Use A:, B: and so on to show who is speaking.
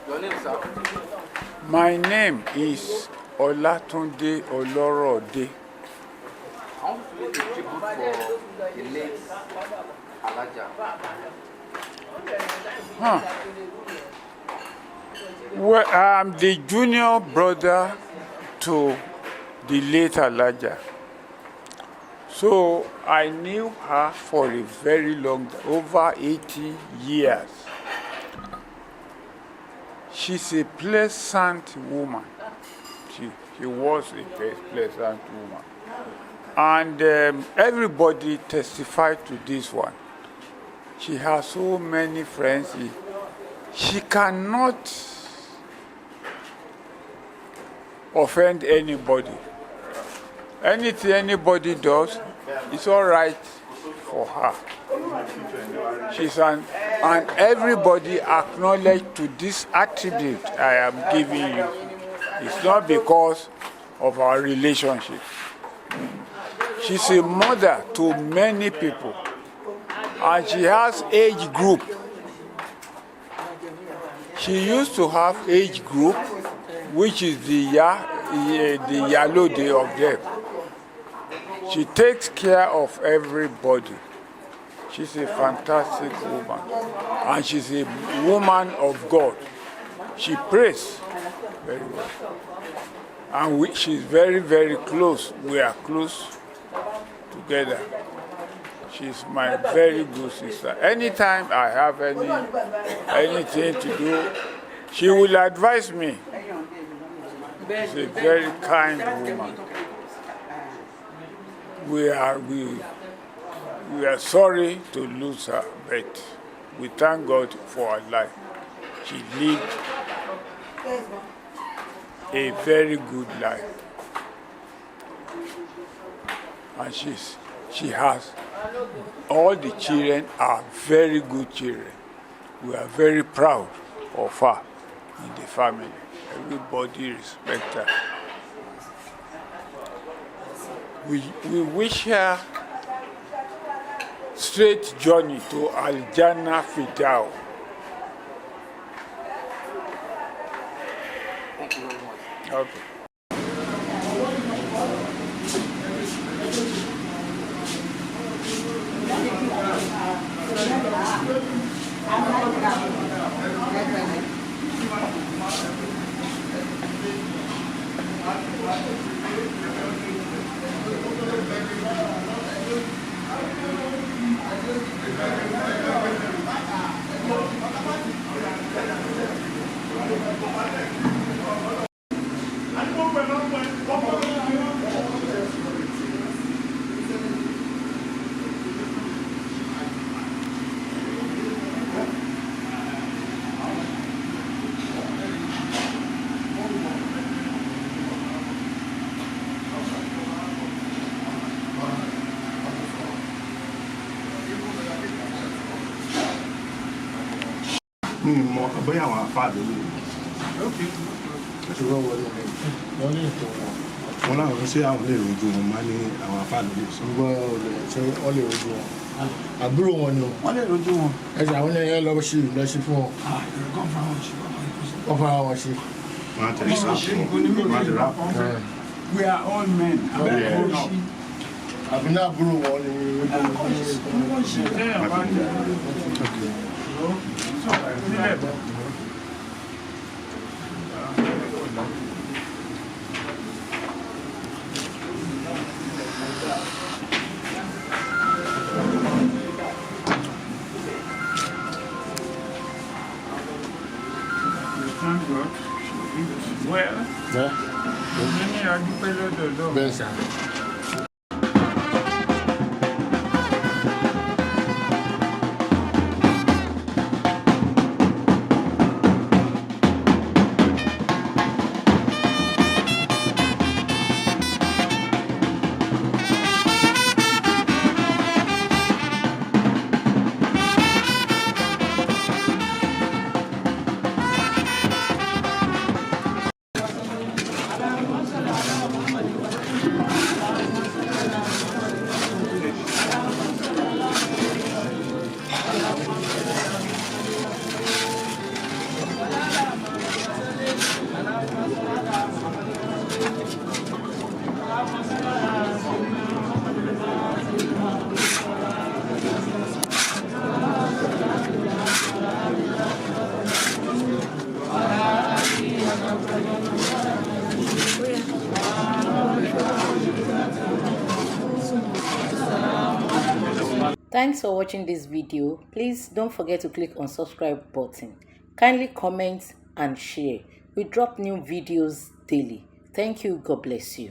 A: Your name, sir?
B: My name is Olatunde Olorode.
A: I want to make a tribute for the late Alhaja.
B: Well, I'm the junior brother to the late Alhaja. So I knew her for a very long time, over 80 years. She's a pleasant woman. She was a pleasant woman. And everybody testified to this one. She has so many friends. She cannot offend anybody. Anything anybody does, it's all right for her. And everybody acknowledged to this attribute I am giving you. It's not because of our relationship. She's a mother to many people, and she has age group. She used to have age group, which is the yellow day of them. She takes care of everybody. She's a fantastic woman, and she's a woman of God. She prays very well, and she's very, very close. We are close together. She's my very good sister. Anytime I have anything to do, she will advise me. She's a very kind woman. We are sorry to lose her, but we thank God for her life. She lived a very good life, and she has all the children are very good children. We are very proud of her in the family. Everybody respects her. We wish her straight journey to Aljana Fidao.
A: Thank you very much.
B: Okay.
C: Bóyá àwọn afáàdé lè wọ́n láwọn ṣé àwọn lè rojú wọn máa ní àwọn afáàdé lè sọ.
D: Ṣé wọ́n lè rojú wọn? Àbúrò wọn ni wọ́n lè rojú wọn. Ẹ̀sẹ̀ àwọn ènìyàn lọ sí fún wọn. Wọ́n fara wọn ṣe.
C: Wọ́n á tẹ̀lé sáà fún wọn. Wọ́n á tẹ̀lé sáà.
B: We are all men.
D: Àbí náà àbúrò wọn ni
B: Thank God. Well,
D: bẹ́ẹ̀ sá.
E: Thanks for watching this video. Please don't forget to click on subscribe button. Kindly comment and share. We drop new videos daily. Thank you. God bless you.